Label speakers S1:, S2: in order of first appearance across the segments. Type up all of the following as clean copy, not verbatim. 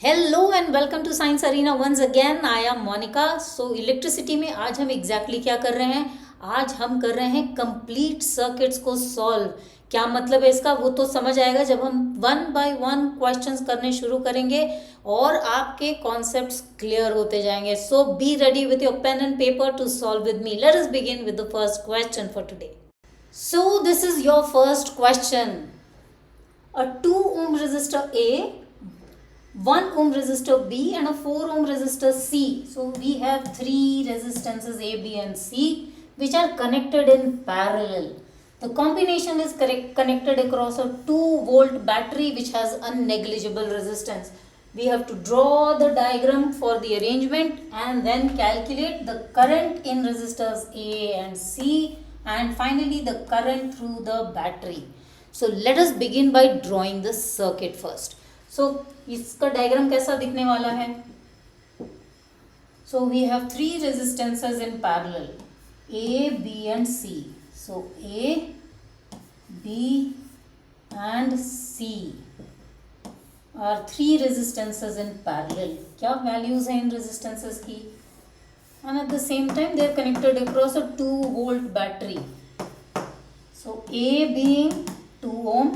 S1: Hello and welcome to science arena once again. I am Monika. So electricity में आज हम exactly क्या कर रहे हैं? आज हम कर रहे हैं कंप्लीट सर्किट्स को सॉल्व। क्या मतलब है इसका, वो तो समझ आएगा जब हम वन बाय वन क्वेश्चंस करने शुरू करेंगे और आपके कॉन्सेप्ट्स क्लियर होते जाएंगे। So be ready with your pen and paper to solve with me. Let us begin with the first question for today. So this is your first question. A 2 ohm resistor A, 1 ohm resistor B and a 4 ohm resistor C. So we have three resistances A, B and C which are connected in parallel. The combination is connected across a 2-volt battery which has a negligible resistance. We have to draw the diagram for the arrangement and then calculate the current in resistors A and C and finally the current through the battery. So let us begin by drawing the circuit first. So इसका diagram कैसा दिखने वाला है? So we have three resistances in parallel, A, B and C. So A, B and C are three resistances in parallel. क्या values हैं इन resistances की? And at the same time they are connected across a 2-volt battery. So A being 2 ohm,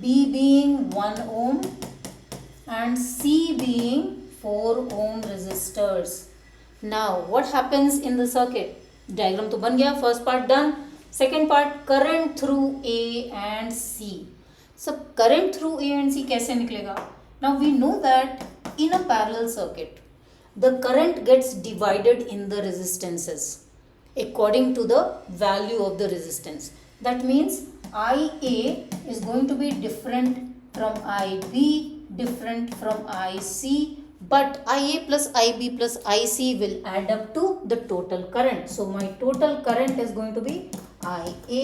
S1: B being 1 ohm and C being 4 ohm resistors. Now what happens in the circuit? Diagram तो बन गया, first part done. Second part, current through A and C. So current through A and C कैसे निकलेगा? Now we know that in a parallel circuit the current gets divided in the resistances according to the value of the resistance. That means IA is going to be different from IB, different from IC, but IA plus IB plus IC will add up to the total current. So my total current is going to be IA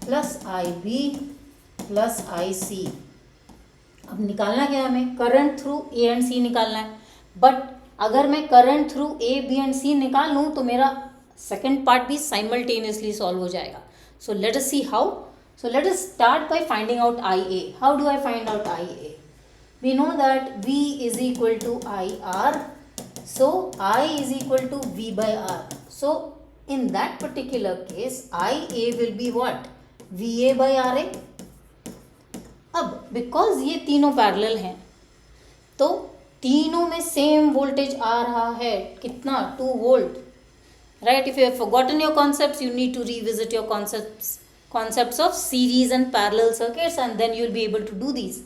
S1: plus IB plus IC. अब निकालना क्या है हमें? Current through A and C निकालना है। But अगर मैं current through A B and C निकाल लूँ तो मेरा सेकेंड पार्ट भी साइमल्टेनियसली सॉल्व हो जाएगा। So let us see how. So let us start by finding out IA. How do I find out IA? We know that V is equal to IR. So I is equal to V by R. So in that particular case, IA will be what? VA by RA. अब because ये तीनों parallel हैं तो तीनों में same voltage आ रहा है। कितना? 2 volt. Right? If you have forgotten your concepts, you need to revisit your concepts of series and parallel circuits and then you will be able to do these.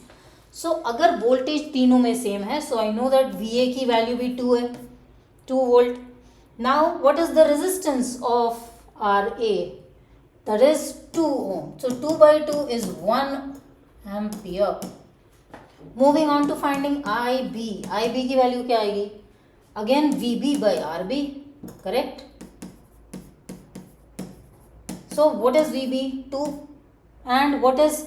S1: So अगर voltage तीनों में same है, so I know that VA की value भी 2 है, 2 volt. Now what is the resistance of RA? That is 2 ohm. So 2 by 2 is 1 ampere. Moving on to finding IB. IB की value क्या आएगी? Again VB by RB, correct? So what is VB? 2. And what is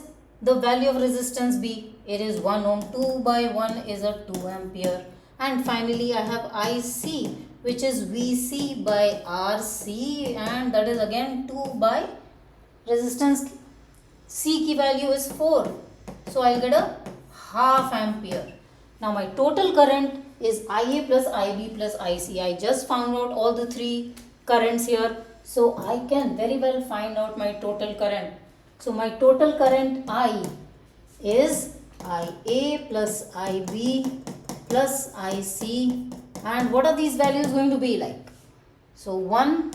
S1: the value of resistance B? It is 1 ohm. 2 by 1 is a 2 ampere. And finally I have IC which is VC by RC and that is again 2 by resistance C की value is 4. So I'll get a half ampere. Now my total current is IA plus IB plus IC. I just found out all the three currents here. So I can very well find out my total current. So my total current I is IA plus IB plus IC. And what are these values going to be like? So 1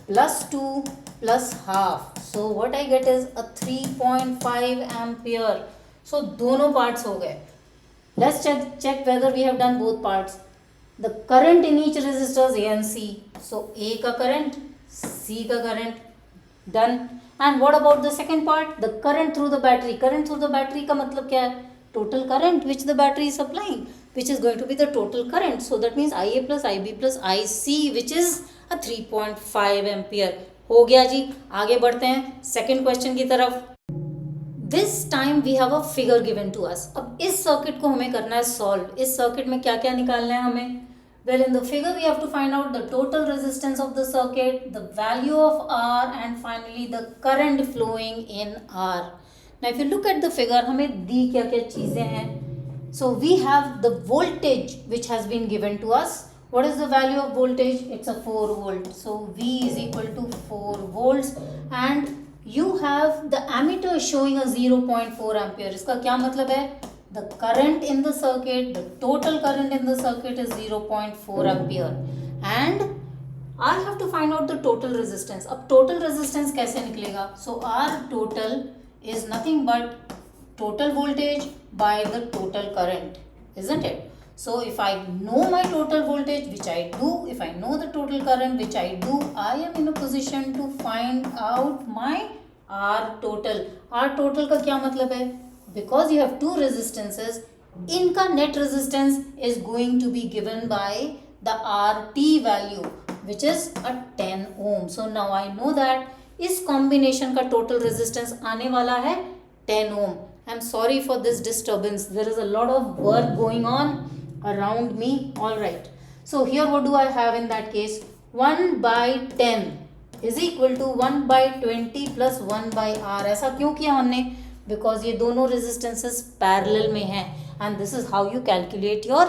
S1: plus 2 plus half. So what I get is a 3.5 ampere. So दोनों parts हो गए. Let's check whether we have done both parts. The current in each resistor is A and C. So A का current, C का current, done. And what about the second part? The current through the battery. Current through the battery का मतलब क्या है? Total current which the battery is supplying, which is going to be the total current. So that means IA plus IB plus IC which is a 3.5 ampere. हो गया जी. आगे बढ़ते हैं second question की तरफ. This time we have a figure given to us. अब इस circuit को हमें करना है सॉल्व. इस सर्किट में क्या क्या निकालना है हमें? Well, in the figure we have to find out the total resistance of the circuit, the value of R and finally the current flowing in R. Now if you look at the figure, हमें दी क्या क्या चीज़ें हैं? So we have the voltage which has been given to us. What is the value of voltage? It's a 4 volt. So V is equal to 4 volts and you have the ammeter showing a 0.4 ampere. इसका क्या मतलब है? The current in the circuit, the total current in the circuit is 0.4 ampere and I have to find out the total resistance. अब total resistance कैसे निकलेगा? So R total is nothing but total voltage by the total current, isn't it? So if I know my total voltage, which I do, if I know the total current, which I do, I am in a position to find out my R total. R total का क्या मतलब है? Because you have two resistances, इनका net resistance is going to be given by the RT value, which is a 10 ohm. So now I know that इस combination का total resistance आने वाला है 10 ohm. I'm sorry for this disturbance. There is a lot of work going on around me. All right. So here what do I have in that case? 1 by 10 is equal to 1 by 20 plus 1 by R. ऐसा क्यों किया हमने? Because ये दोनों resistances parallel में हैं and this is how you calculate your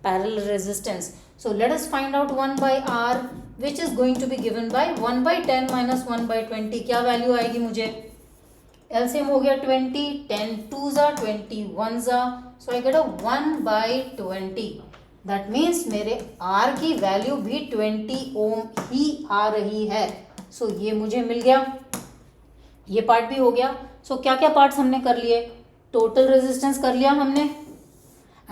S1: parallel resistance. So let us find out 1 by R which is going to be given by 1 by 10 minus 1 by 20. क्या value आएगी मुझे? LCM हो गया 20, 10 2s are 20 1s are, so I get a 1 by 20. That means मेरे R की value भी 20 ओम ही आ रही है. So ये मुझे मिल गया, ये पार्ट भी हो गया. So क्या क्या पार्ट्स हमने कर लिए? टोटल रेजिस्टेंस कर लिया हमने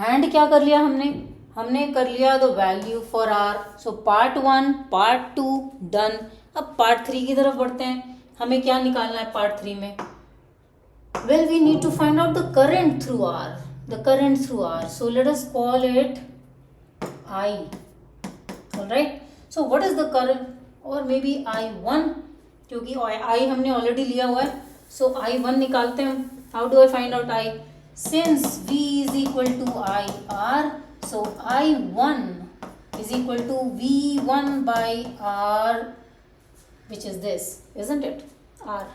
S1: एंड क्या कर लिया हमने कर लिया the value for R. So part 1 part 2 done. अब पार्ट 3 की तरफ बढ़ते हैं. हमें क्या निकालना है पार्ट 3 में? Well, we need to find out the current through R. The current through R. So let us call it I. Alright. So what is the current? Or maybe I1. क्योंकि I हमने already लिया हुआ है. So I1 निकालते हैं. How do I find out I? Since V is equal to IR, so I1 is equal to V1 by R, which is this, isn't it? R.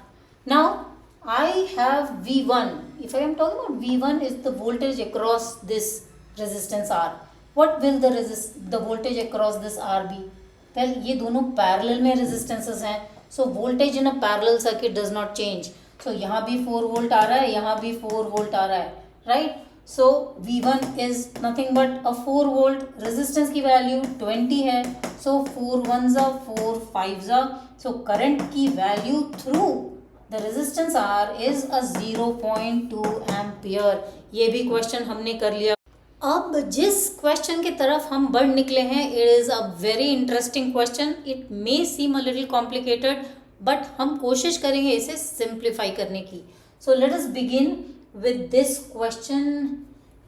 S1: Now I have V1. If I am talking about V1 is the voltage across this resistance R. What will the voltage across this R be? Well, ये दोनों parallel में resistances हैं. So voltage in a parallel circuit does not change. So यहाँ भी 4 volt आ रहा है, यहाँ भी 4 volt आ रहा है, right? So V1 is nothing but a 4 volt. Resistance की value 20 है. So 4 1s are 4 5s are. So current की value through the resistance R is a 0.2 ampere. ये भी क्वेश्चन हमने कर लिया. अब जिस क्वेश्चन की तरफ हम बढ़ निकले हैं, it is a very interesting question. It may seem a little complicated but हम कोशिश करेंगे इसे सिंप्लीफाई करने की. So let us begin with this question.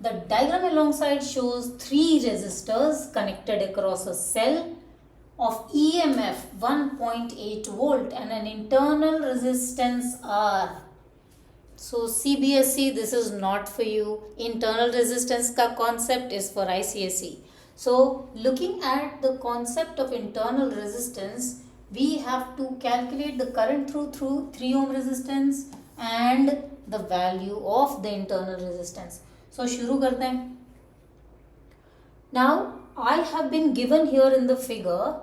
S1: The diagram alongside shows 3 resistors connected across a cell of EMF 1.8 volt and an internal resistance R. So CBSE, this is not for you. Internal resistance का concept is for ICSE. So looking at the concept of internal resistance, we have to calculate the current through 3 ohm resistance and the value of the internal resistance. So शुरू करते हैं. Now I have been given here in the figure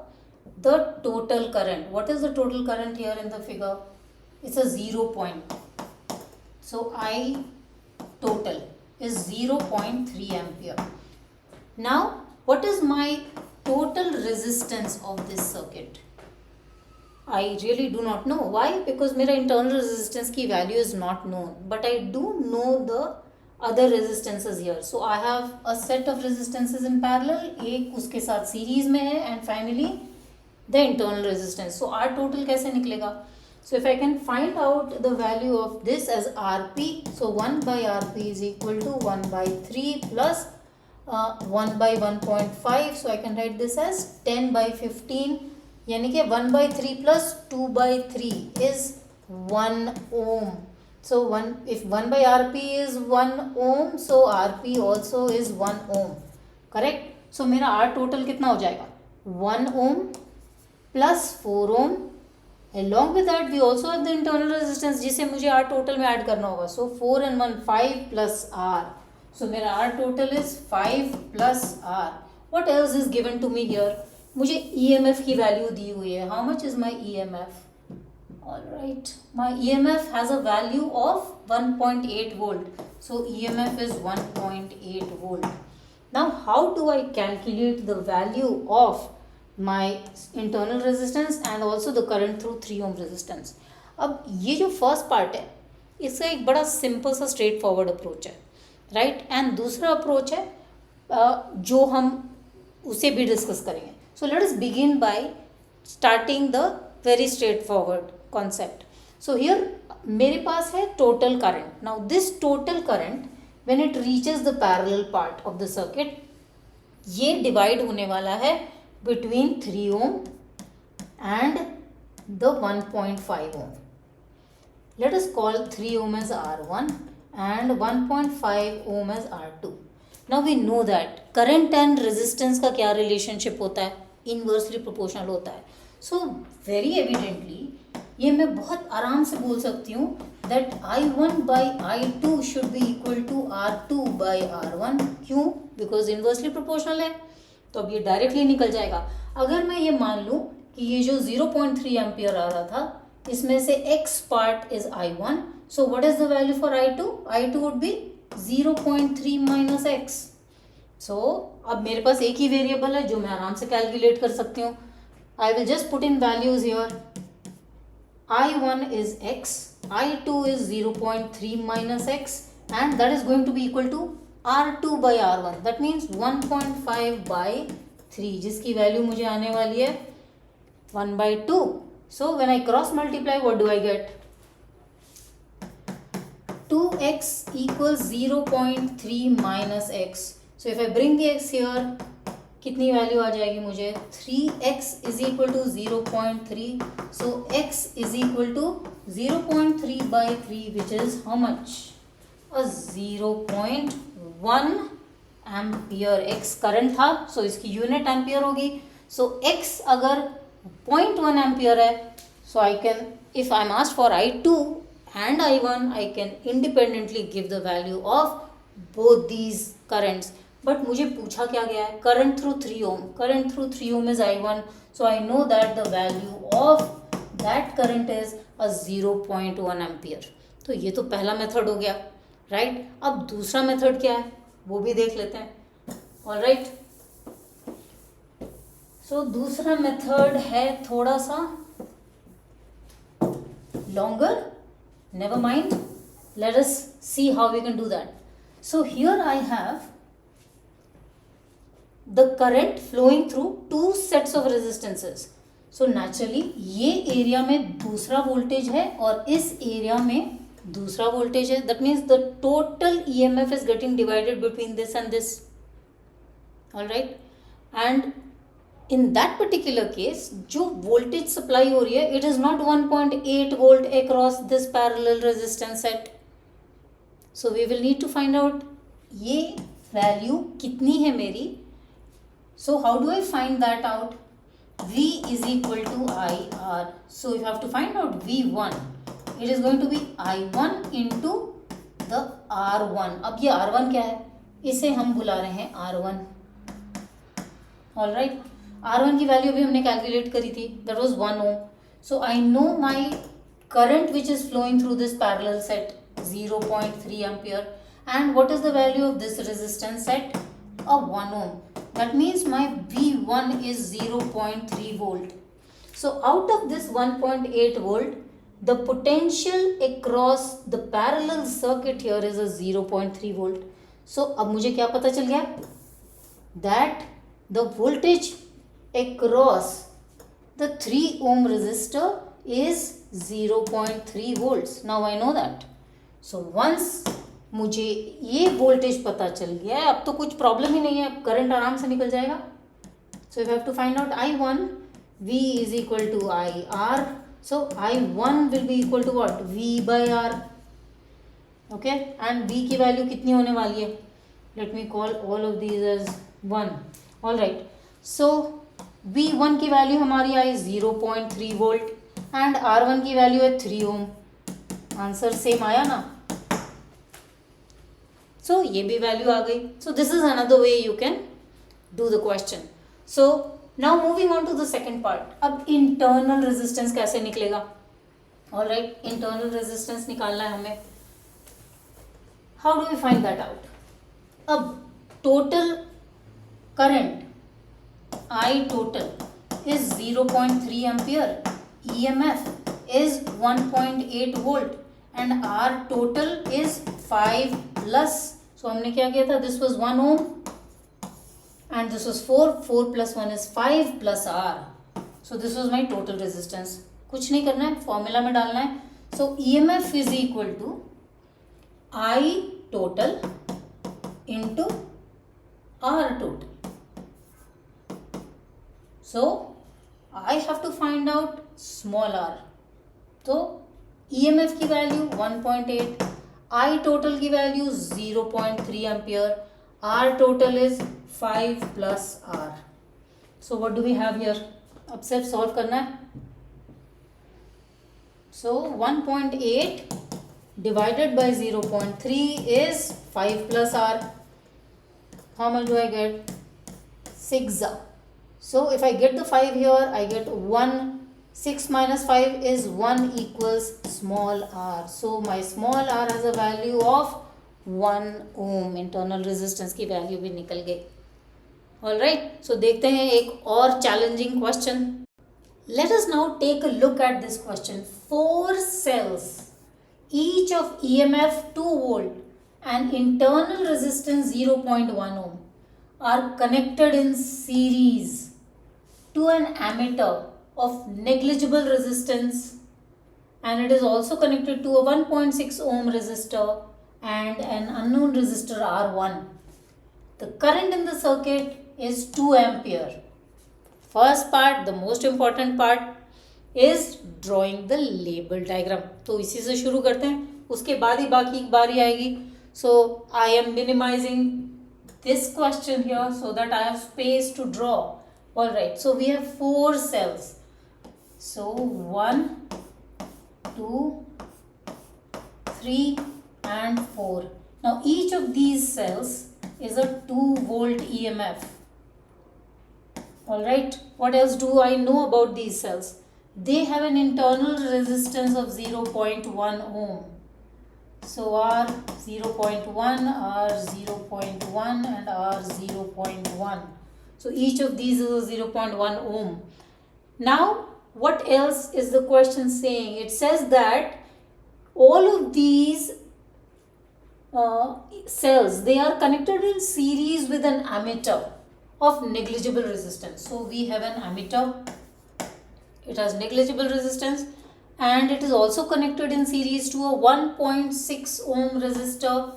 S1: the total current. What is the total current here in the figure? It's a 0 point. So I total is 0.3 ampere. Now what is my total resistance of this circuit? I really do not know. Why? Because मेरा internal resistance की value is not known. But I do know the other resistances here. So I have a set of resistances in parallel. एक उसके साथ series में है and finally the internal resistance. So R total कैसे निकलेगा? So if I can find out the value of this as Rp, so 1 by Rp is equal to 1 by 3 plus 1 by 1.5. So I can write this as 10 by 15. यानी कि 1 by 3 plus 2 by 3 is 1 ohm. So if 1 by Rp is 1 ohm, so Rp also is 1 ohm. Correct? So मेरा R total कितना हो जाएगा? 1 ohm plus 4 ohm. Along with that we also have the internal resistance जिसे मुझे R total में add करना होगा. So 4 and 1 5 plus R. सो मेरा R total is 5 plus R. What else is given to me here? मुझे EMF की value दी हुई है. How much is my EMF? Alright, my EMF has a value of 1.8 volt. So EMF is 1.8 volt. Now how do I calculate the value of my internal resistance and also the current through 3 ohm resistance? अब ये जो first part है इसका एक बड़ा simple सा straight forward approach है, right. And दूसरा अप्रोच है जो हम उसे भी डिस्कस करेंगे. सो let us begin by starting the very straight forward concept. So here मेरे पास है total current. Now this total current when it reaches the parallel part of the circuit, ये डिवाइड होने वाला है between 3 ohm and the 1.5 ohm. Let us call 3 ohm as R1 and 1.5 ohm as R2. Now we know that current and resistance का क्या relationship होता है, inversely proportional होता है. So very evidently ये मैं बहुत आराम से बोल सकती हूँ that I1 by I2 should be equal to R2 by R1. क्यों? Because inversely proportional है. तो अब ये डायरेक्टली निकल जाएगा. अगर मैं ये मान लूँ कि ये जो 0.3 एम्पियर आ रहा था इसमें से x part is I1, so what is the value for I2? I2 would be 0.3 minus x. सो अब मेरे पास एक ही वेरिएबल है जो मैं आराम से कैलकुलेट कर सकती हूँ. I will just put in values here. I1 is x, I2 is 0.3 minus x, and that is going to be equal to R2 by R1. That means 1.5 by 3, जिसकी वैल्यू मुझे आने वाली है 1 by 2. So when I cross multiply, what do I get? 2x equals 0.3 minus x. So if I bring the x here, कितनी value आ जाएगी मुझे? 3x is equal to 0.3. So x is equal to 0.3 by 3, which is how much? A 0.1 ampere. x current था, so इसकी unit ampere होगी. so x अगर 0.1 ampere है, so I can, if I'm asked for I2 and I1, I can independently give the value of both these currents. But मुझे पूछा क्या गया है? current through 3 ohm. current through 3 ohm is I1, so I know that the value of that current is a 0.1 ampere. तो ये तो पहला method हो गया, राइट. अब दूसरा मेथड क्या है वो भी देख लेते हैं. ऑलराइट, सो दूसरा मेथड है थोड़ा सा longer. Never mind, let us see how we can do that. So here I have the current flowing through two sets of resistances. So naturally ये एरिया में दूसरा वोल्टेज है और इस एरिया में दूसरा वोल्टेज है. That means the total EMF is getting divided between this and this. All right, and in that particular case जो वोल्टेज सप्लाई हो रही है, it is not 1.8 volt across this parallel resistance set. So we will need to find out ये value कितनी है मेरी. So how do I find that out? V is equal to IR. So you have to find out V1. It is going to be I1 into the R1. अब ये R1 क्या है? इसे हम बुला रहे हैं R1. All right. R1 की वैल्यू भी हमने कैलकुलेट करी थी, that was 1 ohm. So I know my current which is flowing through this parallel set 0.3 ampere. And what is the value of this resistance set? A 1 ohm. That means my V1 is 0.3 volt. So out of this 1.8 volt, the potential across the parallel circuit here is a 0.3 volt. So अब मुझे क्या पता चल गया? That the voltage across the 3 ohm resistor is 0.3 volts. Now I know that. So once मुझे ये voltage पता चल गया है, अब तो कुछ प्रॉब्लम ही नहीं है, अब करंट आराम से निकल जाएगा. So you have to find out I1. V is equal to IR. So I1 will be equal to what? V by R. Okay, and V की वैल्यू कितनी होने वाली है? Let me call all of these as 1. All right. So V1 की value हमारी आई 0.3 volt and R1 की value है 3 ओम. Answer same आया ना? सो ये भी वैल्यू आ गई. So this is another way you can do the question. So now moving on to the second part. अब इंटरनल रेजिस्टेंस कैसे निकलेगा? ऑलराइट, इंटरनल रेजिस्टेंस निकालना है हमें. How do we find that out? अब total current I total is 0.3 ampere, EMF is 1.8 volt and R total is 5 plus. So हमने क्या किया था? This was 1 ohm and this was 4. 4 plus 1 is 5 plus R. So this was my total resistance. कुछ नहीं करना है, formula में डालना है. So EMF is equal to I total into R total. So I have to find out small r. तो EMF की value 1.8, I total की value 0.3 ampere, R total is 5 plus R. So what do we have here? अब सिर्फ solve करना है. So 1.8 divided by 0.3 is 5 plus R. How much do I get? 6. So if I get the 5 here, I get 1. 6 minus 5 is 1 equals small r. So my small r has a value of 1 ohm. Internal resistance की value भी निकल गई. Alright, so देखते हैं एक और challenging question. Let us now take a look at this question. 4 cells, each of EMF 2 volt and internal resistance 0.1 ohm are connected in series to an ammeter of negligible resistance, and it is also connected to a 1.6 ohm resistor and an unknown resistor R1. The current in the circuit is 2 ampere. First part, the most important part, is drawing the label diagram. तो इसी से शुरू करते हैं, उसके बाद ही बाकी बारी आएगी. So I am minimizing this question here so that I have space to draw. Alright, so we have 4 cells. So 1, 2, 3 and 4. Now each of these cells is a 2 volt EMF. Alright, what else do I know about these cells? They have an internal resistance of 0.1 ohm. So R 0.1, R 0.1 and R 0.1. So each of these is a 0.1 ohm. Now what else is the question saying? It says that all of these cells, they are connected in series with an ammeter of negligible resistance. So we have an ammeter, it has negligible resistance, and it is also connected in series to a 1.6 ohm resistor.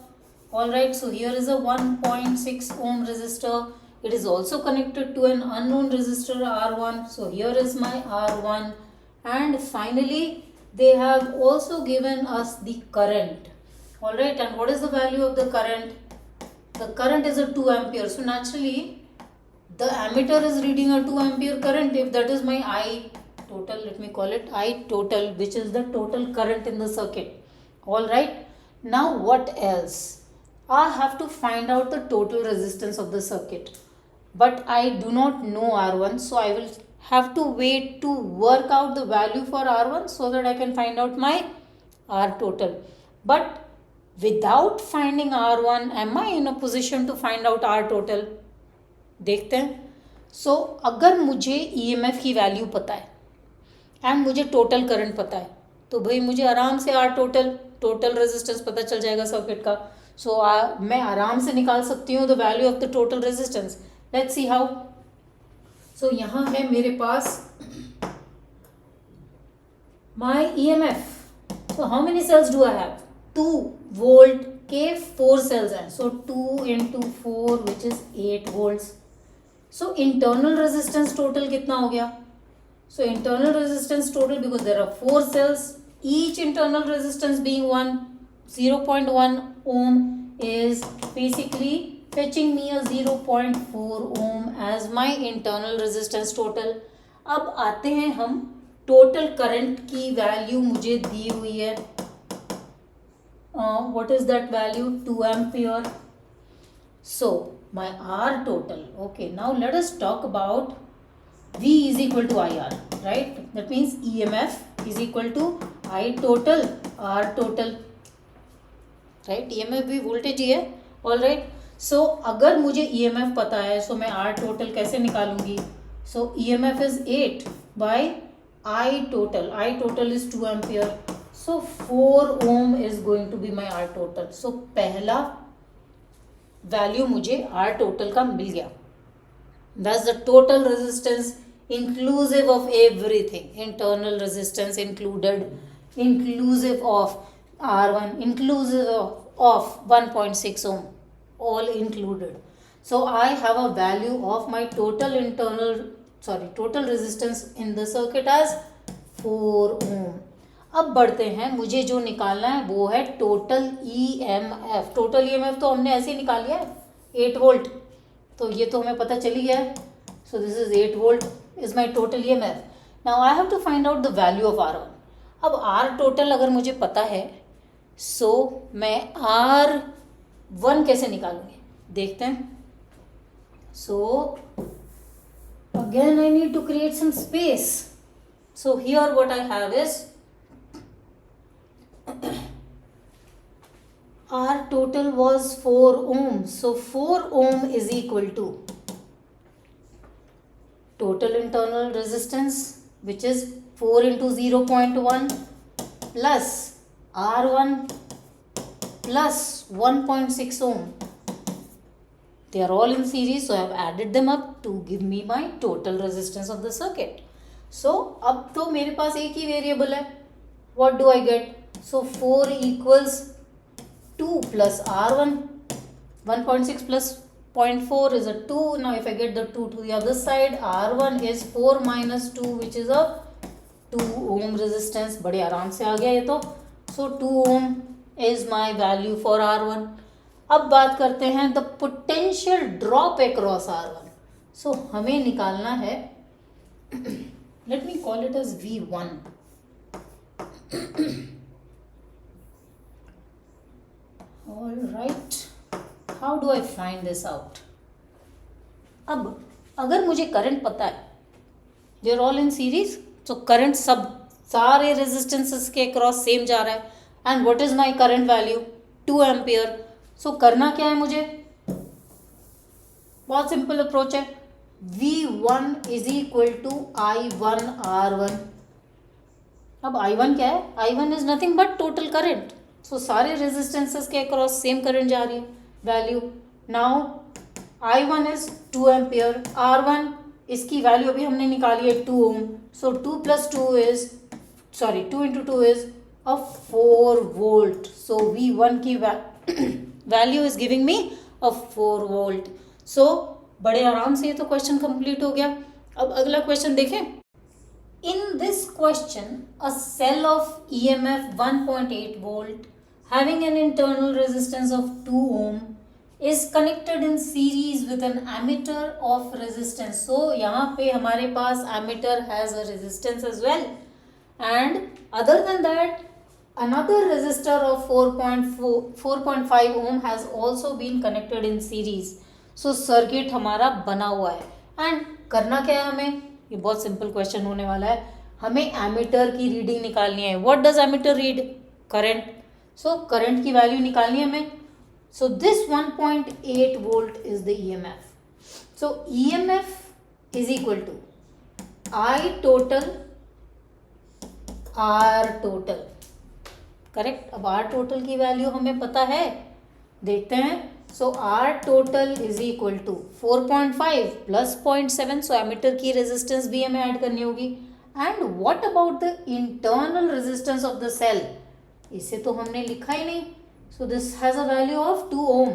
S1: Alright, so here is a 1.6 ohm resistor. It is also connected to an unknown resistor R1. So here is my R1. And finally, they have also given us the current. Alright, and what is the value of the current? The current is a 2 ampere. So naturally, the ammeter is reading a 2 ampere current. If that is my I total, let me call it I total, which is the total current in the circuit. Alright, now what else? I have to find out the total resistance of the circuit. But I do not know R1, so I will have to wait to work out the value for R1 so that I can find out my R total. But without finding R1, am I in a position to find out R total? देखते हैं. So अगर मुझे EMF की value पता है and मुझे total current पता है, तो भाई मुझे आराम से R टोटल रेजिस्टेंस पता चल जाएगा सर्किट का. सो मैं आराम से निकाल सकती हूँ the value of the total resistance. Let's see how. So यहाँ है मेरे पास my EMF. So how many cells do I have? 2 volt के 4 सेल्स हैं. So 2 into 4 which is 8 volts. So internal resistance total कितना हो गया? So internal resistance total, because there are 4 cells, each internal resistance being 0.1 ohm, is basically fetching me a 0.4 ohm as my internal resistance total. अब आते हैं हम total current की value मुझे दी हुई है. What is that value? 2 ampere. So my R total, okay, now let us talk about V is equal to IR, right? That means EMF is equal to I total R total, right? EMF भी voltage ही है, all right. सो अगर मुझे EMF पता है, सो मैं R total कैसे निकालूंगी? सो EMF is 8 by I total is 2 ampere. So 4 ohm is going to be my R total. So पहला value मुझे R total का मिल गया. That's the total resistance inclusive of everything. Internal resistance included, inclusive of R1, inclusive of 1.6 ohm, all included. So I have a value of my total resistance in the circuit as 4 ohm. अब बढ़ते हैं, मुझे जो निकालना है वो है total EMF. Total EMF तो हमने ऐसे ही निकाल लिया है, 8 वोल्ट, तो ये तो हमें पता चली गया है. So this is 8 volt is my total EMF. Now I have to find out the value of R1. अब R टोटल अगर मुझे पता है, सो मैं R1 कैसे निकालूंगी, देखते हैं. सो again I need to create some space. So here what I have is R total was 4 ohm. So 4 ohm is equal to total internal resistance, which is 4 into 0.1 plus R1 plus 1.6 ohm. They are all in series, so I have added them up to give me my total resistance of the circuit. So अब तो मेरे पास एक ही variable है. What do I get? So 4 equals 2 plus R1. 1.6 plus 0.4 is a 2. Now if I get the 2 to the other side, R1 is 4 minus 2, which is a 2 ohm resistance. बड़े आराम से आ गया ये तो. So 2 ohm is my value for R1. अब बात करते हैं the potential drop across R1. So हमें निकालना है, let me call it as V1. All right, how do I find this out? अब अगर मुझे करंट पता है, they are all in series, so current सब सारे रेजिस्टेंसेस के अक्रॉस सेम जा रहा है. And what is my current value? 2 ampere. So करना क्या है मुझे? बहुत सिंपल अप्रोच है. V1 is equal to I1 R1. अब I1 क्या है? I1 is nothing but total current. So सारे रेजिस्टेंसेस के अक्रॉस सेम करंट जा रही है value. Now I1 is 2 ampere. R1 इसकी वैल्यू अभी हमने निकाली है 2 ohm. So 2 into 2 is a 4 volt. So V1 की value is giving me a 4 volt. So बड़े आराम से ये तो क्वेश्चन कंप्लीट हो गया. अब अगला क्वेश्चन देखें. In this question a cell of EMF 1.8 volt having an internal resistance of 2 ohm is connected in series with an ammeter of resistance. So यहाँ पे हमारे पास ammeter has a resistance as well, and other than that another resistor of 4.5 ohm has also been connected in series. So circuit हमारा बना हुआ है. and करना क्या है हमें? ये बहुत सिंपल क्वेश्चन होने वाला है. हमें एमीटर की रीडिंग निकालनी है. What does ammeter read? Current. So current की वैल्यू निकालनी है हमें. So this 1.8 volt is the EMF. So EMF is equal to I total R total. Correct. अब R टोटल की वैल्यू हमें पता है, देखते हैं. So R total is equal to 4.5 plus 0.7. So ammeter की रेजिस्टेंस भी हमें ऐड करनी होगी. And what about the internal resistance of the cell? इसे तो हमने लिखा ही नहीं. So this has a value of 2 ohm.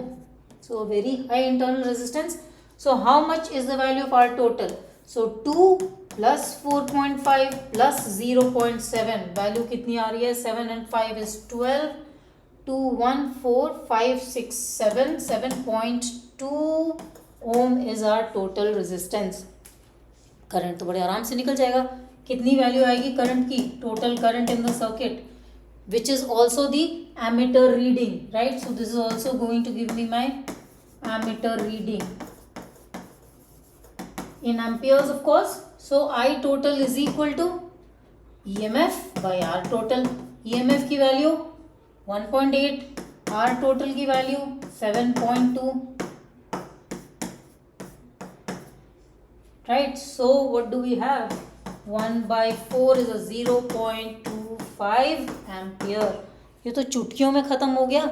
S1: So very high internal resistance. So how much is the value of R total? So 2 plus 4.5 plus 0.7, value कितनी आ रही है? 7 and 5 is 12. 2 1 4 5 6 7 7.2 ohm is our total resistance. Current तो बड़े आराम से निकल जाएगा. कितनी वैल्यू आएगी करंट की? Total current in the circuit, which is also the ammeter reading, right? So this is also going to give me my ammeter reading in amperes of course. So I total is equal to EMF by R total. EMF की value 1.8, R total की value 7.2. Right, so what do we have? 1/4 is a 0.25 ampere. ये तो चुटकियों में खत्म हो गया.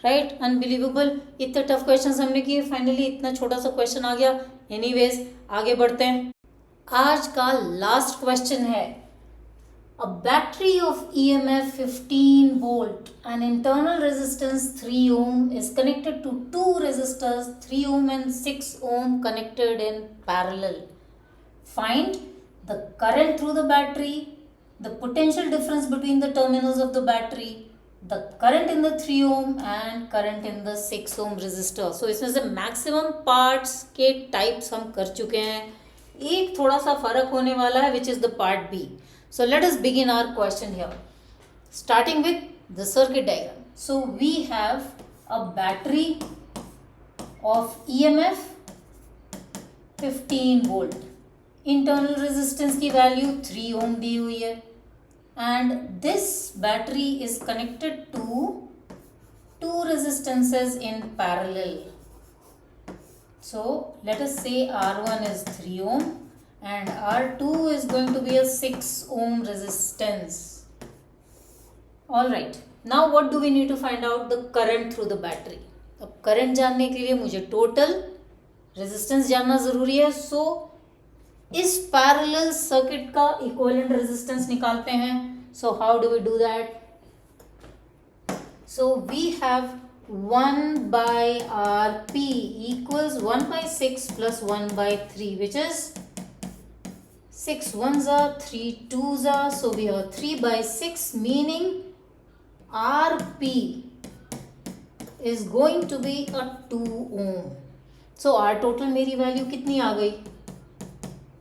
S1: Right, unbelievable. इतने टफ क्वेश्चंस हमने किए, फाइनली इतना छोटा सा क्वेश्चन आ गया. एनीवेज आगे बढ़ते हैं. आज का लास्ट क्वेश्चन है. A battery of EMF 15 volt and internal resistance 3 ohm is connected to two resistors 3 ohm and 6 ohm connected in parallel. Find the current through the battery, the potential difference between the terminals of the battery, the current in the 3 ohm and current in the 6 ohm resistor. So इसमें से maximum parts के types हम कर चुके हैं. एक थोड़ा सा फर्क होने वाला है, which is the part B. So let us begin our question here. Starting with the circuit diagram. So we have a battery of EMF 15 volt. Internal resistance की value 3 ohm दी हुई है. And this battery is connected to two resistances in parallel. So let us say R1 is 3 ohm and R2 is going to be a 6 ohm resistance. Alright, now what do we need to find out? The current through the battery. अब current जानने के लिए मुझे total resistance जानना ज़रूरी है. So इस parallel circuit का equivalent resistance निकालते हैं. So how do we do that? So we have 1 by Rp equals 1 by 6 plus 1 by 3, which is 6 ones are 3 twos are, so we have 3 by 6, meaning Rp is going to be a 2 ohm. So R total मेरी value कितनी आ गई?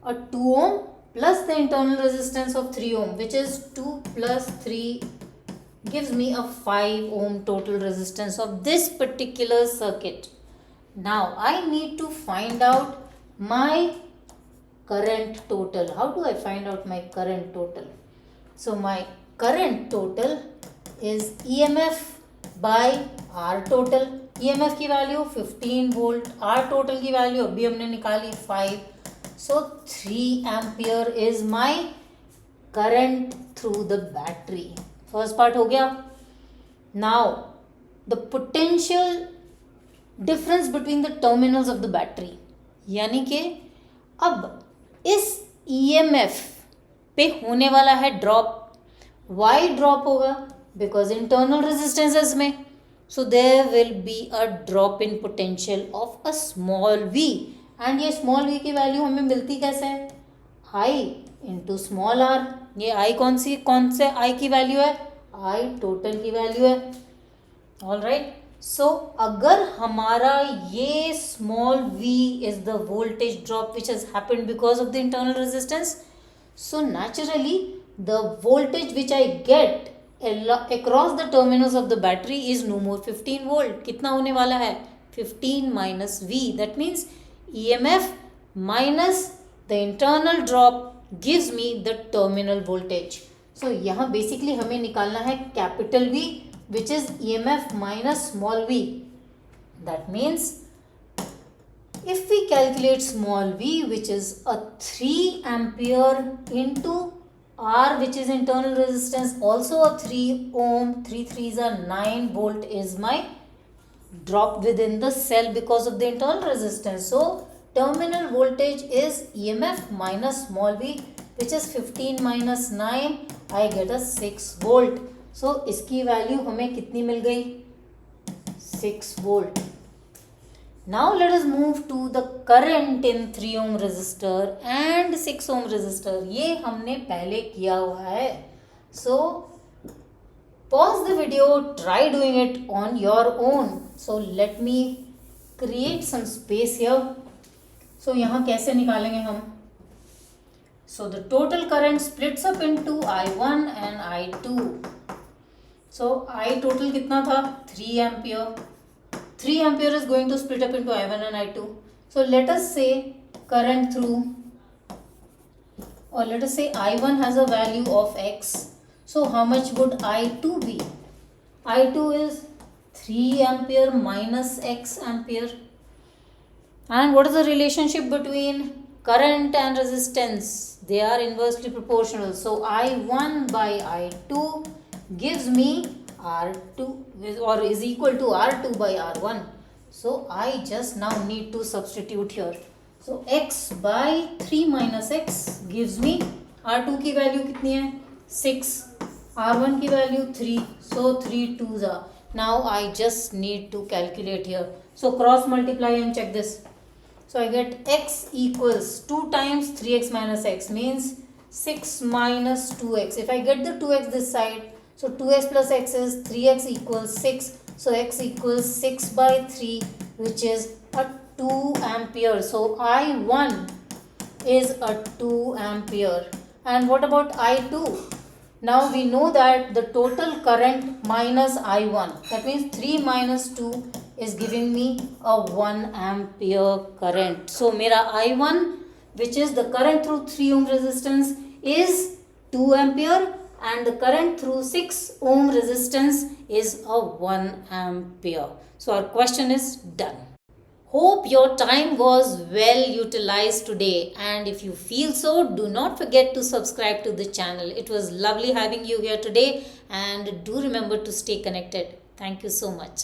S1: A 2 ohm plus the internal resistance of 3 ohm, which is 2 plus 3 gives me a 5 ohm total resistance of this particular circuit. Now I need to find out my current total. How do I find out my current total? So my current total is EMF by R total. EMF की value 15 volt, R total की value अभी हमने निकाली 5. So 3 ampere is my current through the battery. First part हो गया. Now the potential difference between the terminals of the battery, यानी कि अब इस EMF पे होने वाला है ड्रॉप. Why ड्रॉप होगा? Because internal resistances में. So there will be a drop in potential of a small v. And ये small v की वैल्यू हमें मिलती कैसे है? I into small r. ये I कौन से I की वैल्यू है? I total की वैल्यू है. Alright. So अगर हमारा ये small v is the voltage drop which has happened because of the internal resistance, so naturally the voltage which I get across the terminals of the battery is no more 15 volt. कितना होने वाला है? 15 minus v. That means EMF minus the internal drop gives me the terminal voltage. So यहाँ basically हमें निकालना है capital V, which is EMF minus small v. That means if we calculate small v, which is a 3 ampere into R, which is internal resistance, also a 3 ohm, 3 3s are 9 volt is my drop within the cell because of the internal resistance. So terminal voltage is EMF minus small v, which is 15 minus 9, I get a 6 volt. So इसकी value हमें कितनी मिल गई? 6 volt. Now let us move to the current in 3 ohm resistor and 6 ohm resistor. ये हमने पहले किया हुआ है. So pause the video, try doing it on your own. So let me create some space here. So यहाँ कैसे निकालेंगे हम? So the total current splits up into I1 and I2. So I total कितना था? 3 ampere. 3 ampere is going to split up into I1 and I2. So let us say current through, or let us say I1 has a value of X. So how much would I2 be? I2 is 3 ampere minus X ampere. And what is the relationship between current and resistance? They are inversely proportional. So I1 by I2 gives me R2 or is equal to R2 by R1. So I just now need to substitute here. So X by 3 minus X gives me R2 की value कितनी है? 6. R1 की value 3. So 3 2s are. Now I just need to calculate here. So cross multiply and check this. So I get X equals 2 times 3x minus x means 6 minus 2x. If I get the 2x this side, so 2x plus x is 3x equals 6. So x equals 6 by 3, which is a 2 ampere. So I1 is a 2 ampere. And what about I2? Now we know that the total current minus I1, that means 3 minus 2 is giving me a 1 ampere current. So mera I1, which is the current through 3 ohm resistance, is 2 ampere, and the current through 6 ohm resistance is a 1 ampere. So our question is done. Hope your time was well utilized today, and if you feel so, do not forget to subscribe to the channel. It was lovely having you here today, and do remember to stay connected. Thank you so much.